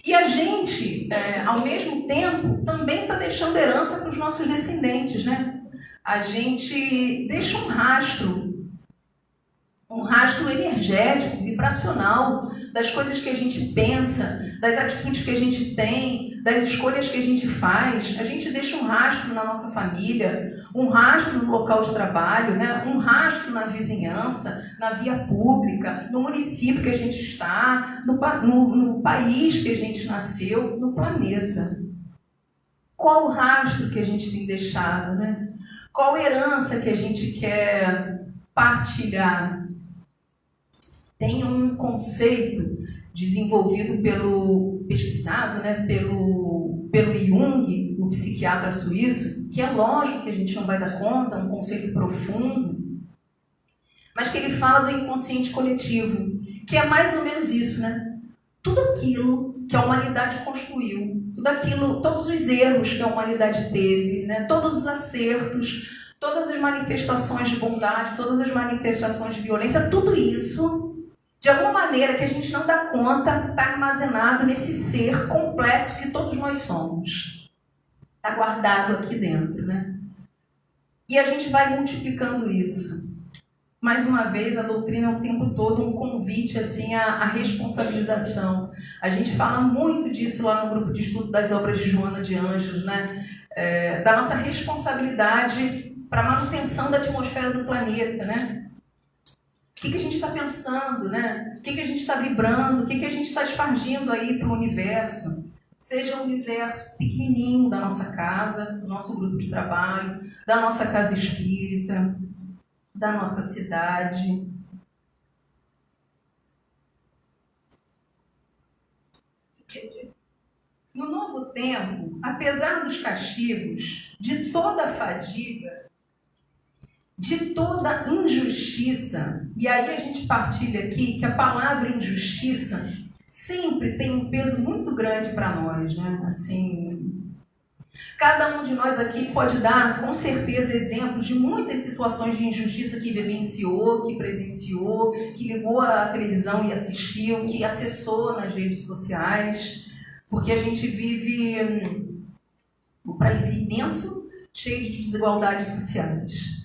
E a gente, ao mesmo tempo, também está deixando herança para os nossos descendentes, né? A gente deixa um rastro energético, vibracional, das coisas que a gente pensa, das atitudes que a gente tem, das escolhas que a gente faz. A gente deixa um rastro na nossa família, um rastro no local de trabalho, né? Um rastro na vizinhança, na via pública, no município que a gente está, no país que a gente nasceu, no planeta. Qual o rastro que a gente tem deixado, né? Qual herança que a gente quer partilhar? Tem um conceito desenvolvido pesquisado, né, pelo Jung, o psiquiatra suíço, que é lógico que a gente não vai dar conta, é um conceito profundo, mas que ele fala do inconsciente coletivo, que é mais ou menos isso, né? Tudo aquilo que a humanidade construiu, todos os erros que a humanidade teve, né, todos os acertos, todas as manifestações de bondade, todas as manifestações de violência, tudo isso, de alguma maneira que a gente não dá conta, está armazenado nesse ser complexo que todos nós somos. Está guardado aqui dentro, né? E a gente vai multiplicando isso. Mais uma vez, a doutrina é o tempo todo um convite assim, à responsabilização. A gente fala muito disso lá no grupo de estudo das obras de Joana de Ângelos, né? Da nossa responsabilidade para a manutenção da atmosfera do planeta, né? O que a gente está pensando, né? O que a gente está vibrando, o que a gente está espargindo aí para o universo. Seja o universo pequenininho da nossa casa, do nosso grupo de trabalho, da nossa casa espírita, da nossa cidade. No novo tempo, apesar dos castigos, de toda a fadiga, de toda injustiça, e aí a gente partilha aqui que a palavra injustiça sempre tem um peso muito grande para nós, né? Assim, cada um de nós aqui pode dar, com certeza, exemplos de muitas situações de injustiça que vivenciou, que presenciou, que ligou à televisão e assistiu, que acessou nas redes sociais, porque a gente vive um país imenso, cheio de desigualdades sociais.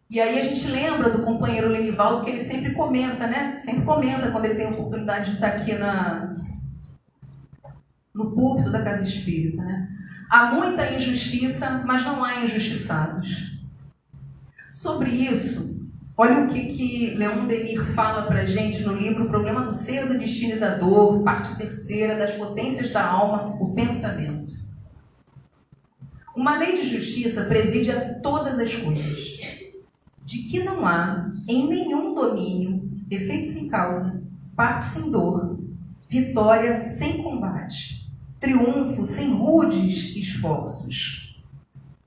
E aí a gente lembra do companheiro Lenivaldo, que ele sempre comenta, né? Sempre comenta quando ele tem a oportunidade de estar aqui no púlpito da Casa Espírita, né? Há muita injustiça, mas não há injustiçados. Sobre isso, olha o que Leon Denis fala para a gente no livro O Problema do Ser, do Destino e da Dor, parte 3ª, das potências da alma, o pensamento. Uma lei de justiça preside a todas as coisas, de que não há em nenhum domínio efeito sem causa, parto sem dor, vitória sem combate, triunfo sem rudes esforços.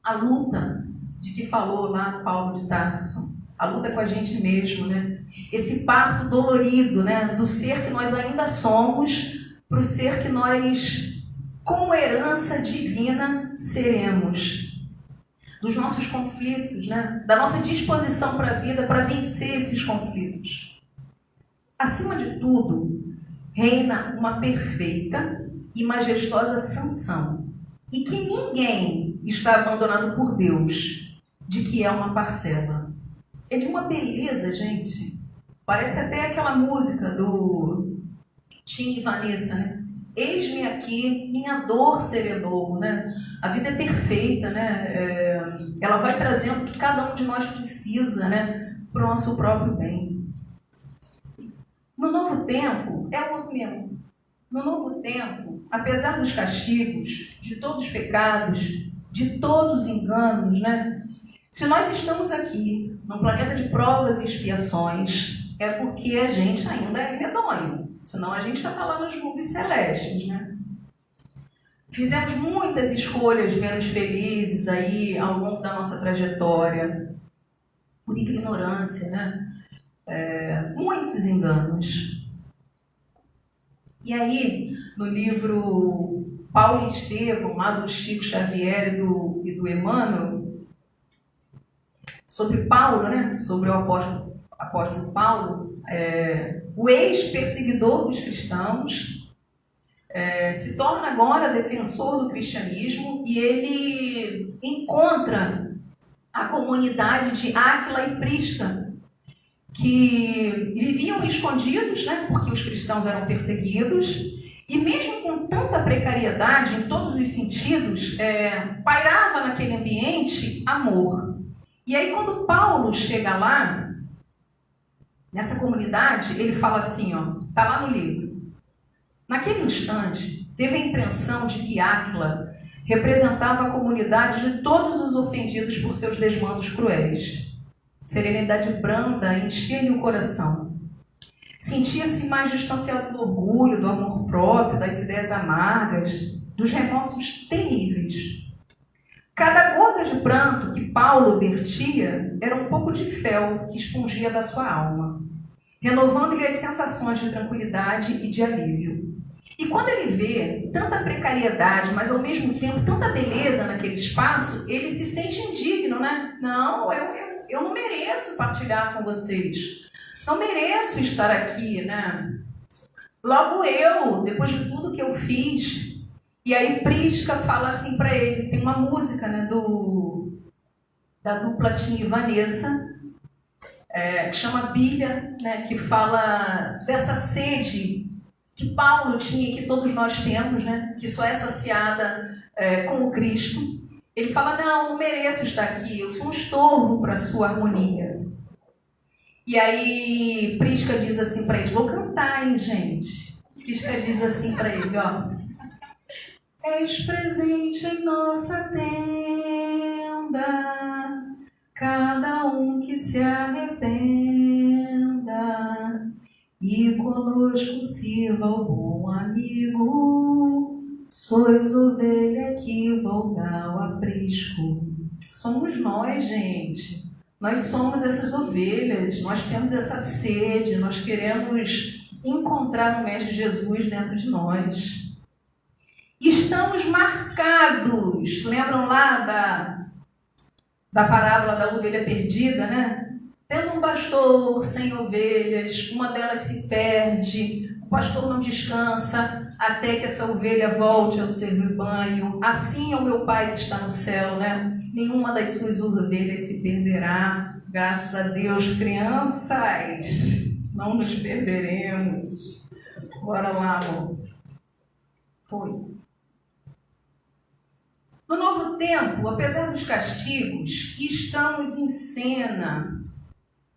A luta de que falou lá Paulo de Tarso, a luta com a gente mesmo, né? Esse parto dolorido, né? Do ser que nós ainda somos para o ser que nós, com herança divina, seremos. Dos nossos conflitos, né? Da nossa disposição para a vida, para vencer esses conflitos. Acima de tudo, reina uma perfeita e majestosa sanção, e que ninguém está abandonado por Deus, de que é uma parcela. É de uma beleza, gente. Parece até aquela música do Tim e Vanessa, né? Eis-me aqui, minha dor serenou, né? A vida é perfeita, né? Ela vai trazendo o que cada um de nós precisa, né? Para o nosso próprio bem. No novo tempo, é o outro mesmo. No novo tempo, apesar dos castigos, de todos os pecados, de todos os enganos, né? Se nós estamos aqui, num planeta de provas e expiações, é porque a gente ainda é medonho. Senão a gente já está lá nos mundos celestes, né? Fizemos muitas escolhas menos felizes aí ao longo da nossa trajetória, por ignorância, né? Muitos enganos. E aí, no livro Paulo e Estevão, lá do Chico Xavier e do Emmanuel, sobre Paulo, né? Sobre o apóstolo Paulo, o ex-perseguidor dos cristãos, se torna agora defensor do cristianismo, e ele encontra a comunidade de Áquila e Prisca, que viviam escondidos, né, porque os cristãos eram perseguidos, e mesmo com tanta precariedade em todos os sentidos, pairava naquele ambiente amor. E aí quando Paulo chega lá, nessa comunidade, ele fala assim, ó, tá lá no livro. Naquele instante, teve a impressão de que Áquila representava a comunidade de todos os ofendidos por seus desmandos cruéis. Serenidade branda enchia-lhe o coração. Sentia-se mais distanciado do orgulho, do amor próprio, das ideias amargas, dos remorsos terríveis. Cada gota de pranto que Paulo vertia era um pouco de fel que expungia da sua alma, renovando-lhe as sensações de tranquilidade e de alívio. E quando ele vê tanta precariedade, mas ao mesmo tempo tanta beleza naquele espaço, ele se sente indigno, né? Não, eu não mereço partilhar com vocês. Não mereço estar aqui, né? Logo eu, depois de tudo que eu fiz. E aí Prisca fala assim para ele, tem uma música, né, da dupla Tim e Vanessa, que chama Bilha, né, que fala dessa sede que Paulo tinha e que todos nós temos, né, que só é saciada com o Cristo. Ele fala, não mereço estar aqui, eu sou um estorvo para a sua harmonia. E aí Prisca diz assim para ele, vou cantar, hein, gente? Prisca diz assim para ele, ó. És presente em nossa tenda, cada um que se arrependa, e conosco sirva o bom amigo, sois ovelha que volta ao aprisco. Somos nós, gente. Nós somos essas ovelhas, nós temos essa sede, nós queremos encontrar o Mestre Jesus dentro de nós. Estamos marcados, lembram lá da parábola da ovelha perdida, né? Tendo um pastor sem ovelhas, uma delas se perde, o pastor não descansa até que essa ovelha volte ao seu rebanho. Assim é o meu Pai que está no céu, né? Nenhuma das suas ovelhas se perderá. Graças a Deus, crianças, não nos perderemos. Bora lá, amor. Foi. No novo tempo, apesar dos castigos, estamos em cena.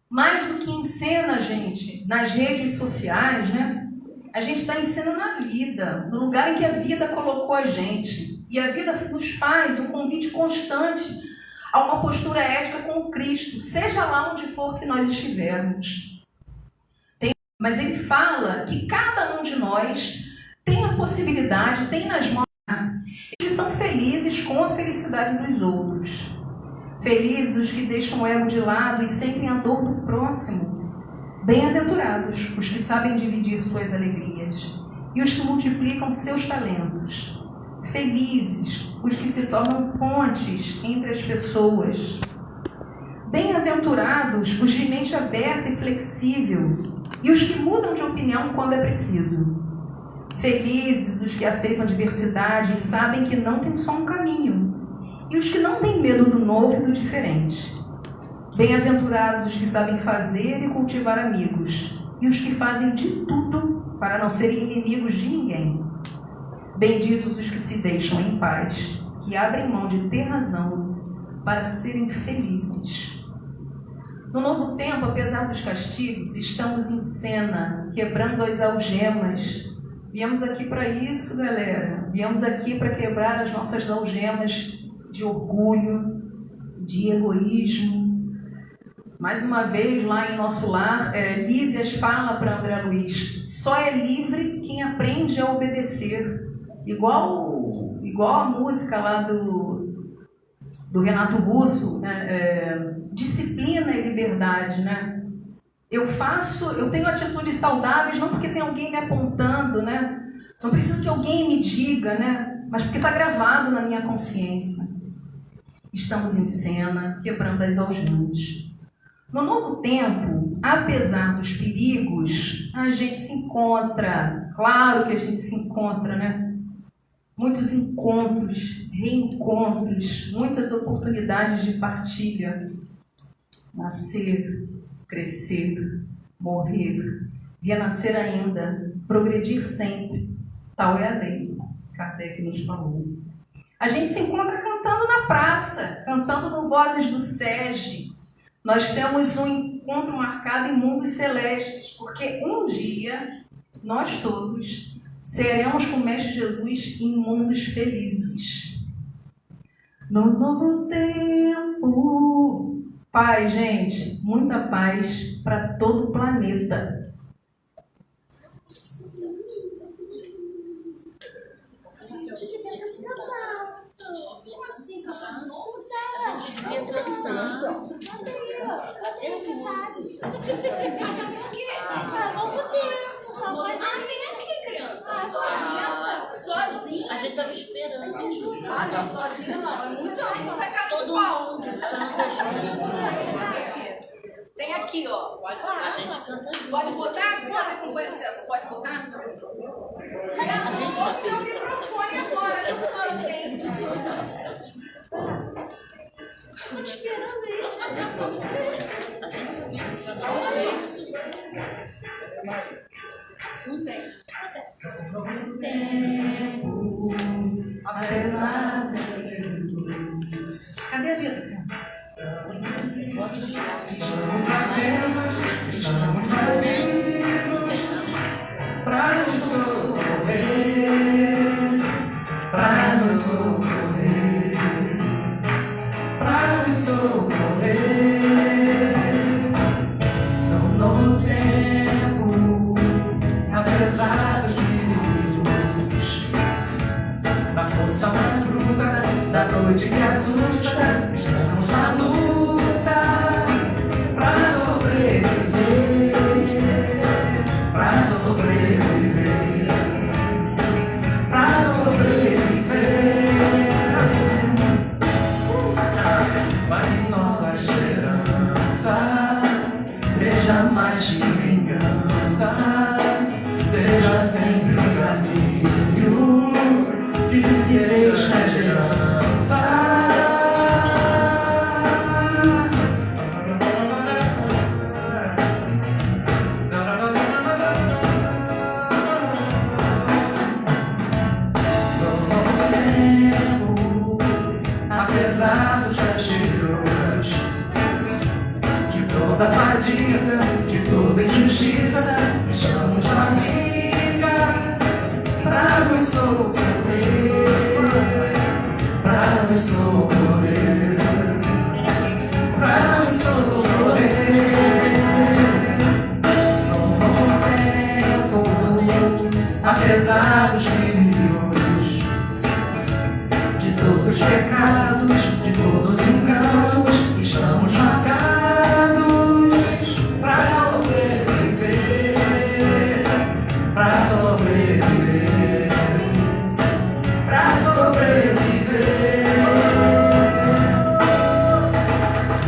Mais do que em cena, gente, nas redes sociais, né? A gente está em cena na vida, no lugar em que a vida colocou a gente. E a vida nos faz um convite constante a uma postura ética com Cristo, seja lá onde for que nós estivermos. Mas ele fala que cada um de nós tem a possibilidade, tem nas mãos, que são felizes com a felicidade dos outros. Felizes os que deixam o ego de lado e sentem a dor do próximo. Bem-aventurados os que sabem dividir suas alegrias e os que multiplicam seus talentos. Felizes os que se tornam pontes entre as pessoas. Bem-aventurados os de mente aberta e flexível e os que mudam de opinião quando é preciso. Felizes os que aceitam a diversidade e sabem que não tem só um caminho, e os que não têm medo do novo e do diferente. Bem-aventurados os que sabem fazer e cultivar amigos, e os que fazem de tudo para não serem inimigos de ninguém. Benditos os que se deixam em paz, que abrem mão de ter razão para serem felizes. No novo tempo, apesar dos castigos, estamos em cena, quebrando as algemas. Viemos aqui para isso, galera. Viemos aqui para quebrar as nossas algemas de orgulho, de egoísmo. Mais uma vez, lá em nosso lar, Lísias fala para André Luiz: só é livre quem aprende a obedecer. Igual a música lá do Renato Russo, né? Disciplina e liberdade, né? Eu tenho atitudes saudáveis não porque tem alguém me apontando, né? Não preciso que alguém me diga, né? Mas porque está gravado na minha consciência. Estamos em cena, quebrando as algemas. No novo tempo, apesar dos perigos, a gente se encontra. Claro que a gente se encontra, né? Muitos encontros, reencontros, muitas oportunidades de partilha. Nascer, crescer, morrer, renascer ainda, progredir sempre. Tal é a lei, Kardec nos falou. A gente se encontra cantando na praça, cantando no Vozes do SESI. Nós temos um encontro marcado em mundos celestes, porque um dia, nós todos, seremos com o Mestre Jesus em mundos felizes. No novo tempo. Paz, gente, muita paz para todo o planeta. Como assim? Cantar de novo? A gente devia cantar. Cadê você sabe? O quê? Novo tempo. Só voz tem aqui, criança. Sozinha? Sozinha? A gente estava esperando. Não, sozinha não. É muita cara de pau. Tem aqui, ó. A gente canta junto. Pode botar? Bota com o César. Pode botar? A gente já fez isso. Estou esperando isso. A gente sabia isso. Não tem. Tempo, apesar dos... Cadê a letra? Estamos para nos socorrer, para nos socorrer, para nos socorrer. No novo tempo, apesar dos perigos, da força mais bruta, da noite que assusta, estamos na luta para sobreviver, para sobreviver, para sobreviver. Para que nossa esperança seja mais de vingança, seja sempre um caminho que se deixa de herança. Apesar dos castigos, de toda fadiga, de toda injustiça, estamos na briga pra nos socorrer, pra nos socorrer, pra nos socorrer. No novo tempo, apesar dos perigos, de todos os pecados, de todos os enganos, estamos marcados para sobreviver, para sobreviver, para sobreviver,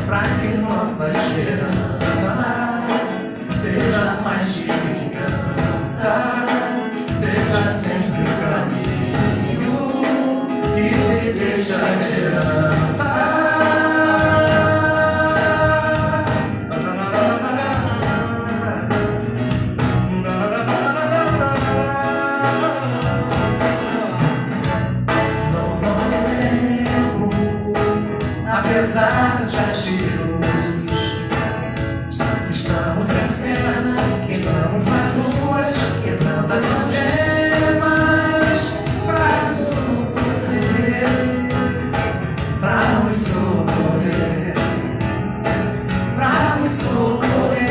para que nossa esperança seja mais de vingança, seja sempre deixa de herança. Apesar dos castigos, estamos em cena, quebramos nas ruas, quebrando as algemas, pra nos socorrer, pra nos socorrer, pra nos socorrer.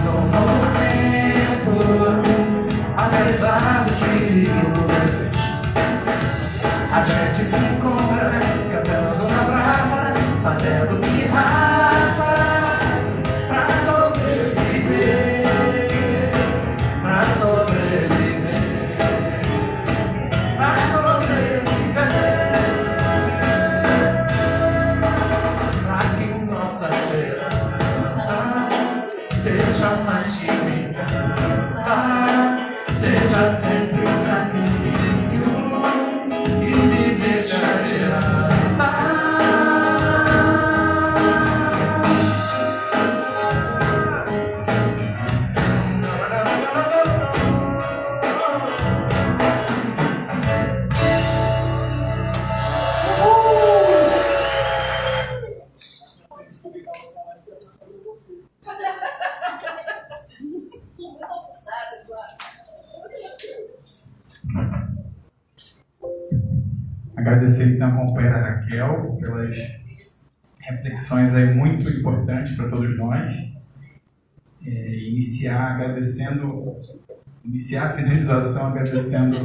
No novo tempo, apesar dos perigos, a gente se encontra cantando na praça, fazendo pirraça, pra sobreviver, pra sobreviver, pra sobreviver, pra que nossa esperança seja uma vingança, seja sempre um caminho e se deixa de herança. Muito abusada, claro. Agradecer então a companheira Raquel pelas reflexões aí muito importantes para todos nós. Iniciar a finalização agradecendo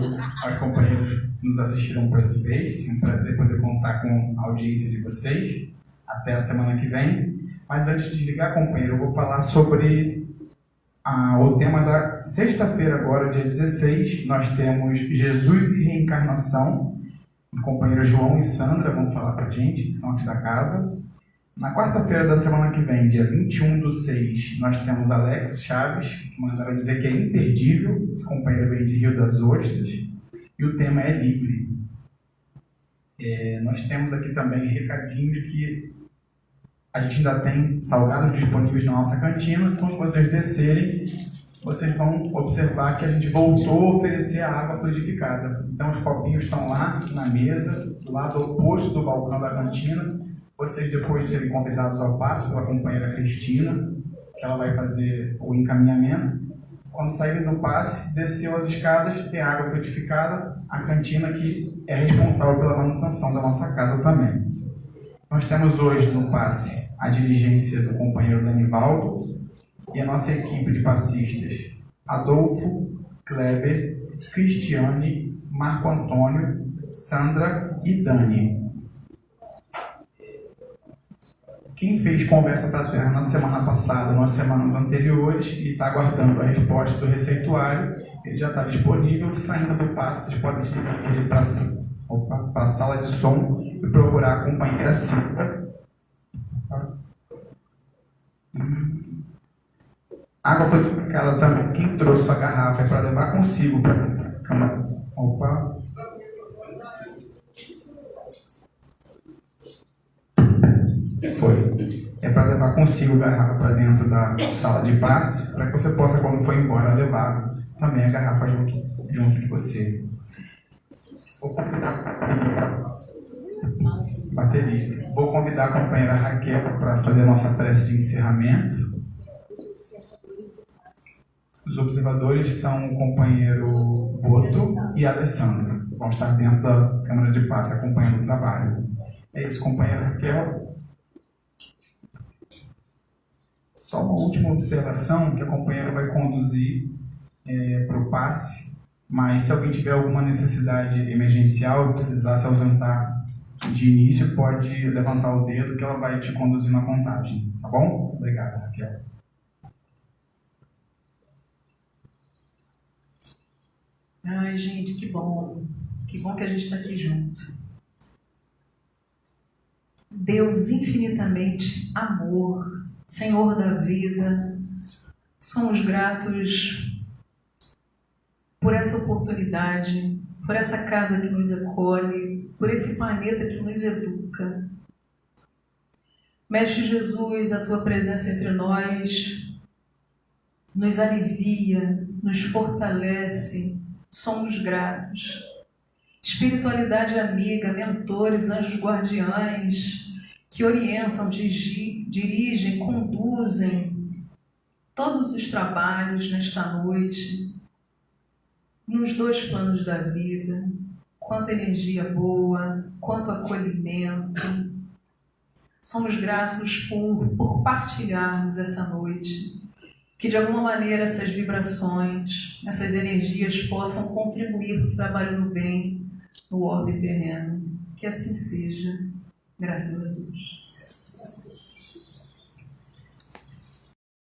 aos companheiros que nos assistiram pelo Face. Um prazer poder contar com a audiência de vocês. Até a semana que vem. Mas antes de desligar, companheiro, eu vou falar sobre o tema da sexta-feira agora, dia 16. Nós temos Jesus e Reencarnação. Os companheiros João e Sandra vão falar para a gente, que são aqui da casa. Na quarta-feira da semana que vem, dia 21/6, nós temos Alex Chaves, que mandaram dizer que é imperdível. Esse companheiro vem de Rio das Ostras. E o tema é livre. Nós temos aqui também recadinhos que a gente ainda tem salgados disponíveis na nossa cantina. Quando vocês descerem, vocês vão observar que a gente voltou a oferecer a água fluidificada. Então, os copinhos estão lá na mesa, do lado oposto do balcão da cantina. Vocês, depois de serem convidados ao passo pela companheira Cristina, que ela vai fazer o encaminhamento, quando saírem do passe, desceu as escadas, tem água fluidificada, a cantina que é responsável pela manutenção da nossa casa também. Nós temos hoje no passe a diligência do companheiro Danivaldo e a nossa equipe de passistas: Adolfo, Kleber, Cristiane, Marco Antônio, Sandra e Dani. Quem fez conversa para a terra na semana passada, nas semanas anteriores, e está aguardando a resposta do receituário, ele já está disponível. Saindo do passe, vocês podem seguir ele para a sala de som e procurar a companheira Cinta. Água fluidificada também. Quem trouxe a garrafa é para levar consigo para a cama. Opa! Foi. É para levar consigo a garrafa para dentro da sala de passe, para que você possa, quando for embora, levar também a garrafa junto de você. Vou convidar bateria. Vou convidar a companheira Raquel para fazer a nossa prece de encerramento. Os observadores são o companheiro Boto e a Alessandra. Vão estar dentro da câmara de passe acompanhando o trabalho. É isso, companheira Raquel. Só uma última observação, que a companheira vai conduzir para o passe, mas se alguém tiver alguma necessidade emergencial, precisar se ausentar de início, pode levantar o dedo que ela vai te conduzir na contagem, tá bom? Obrigado, Raquel. Ai, gente, que bom que a gente está aqui junto. Deus infinitamente amor, Senhor da vida, somos gratos por essa oportunidade, por essa casa que nos acolhe, por esse planeta que nos educa. Mestre Jesus, a Tua presença entre nós nos alivia, nos fortalece, somos gratos. Espiritualidade amiga, mentores, anjos guardiães, que orientam, dirigem, conduzem todos os trabalhos nesta noite, nos dois planos da vida, quanta energia boa, quanto acolhimento. Somos gratos por partilharmos essa noite, que de alguma maneira essas vibrações, essas energias possam contribuir para o trabalho no bem, no orbe terreno. Que assim seja, graças a Deus.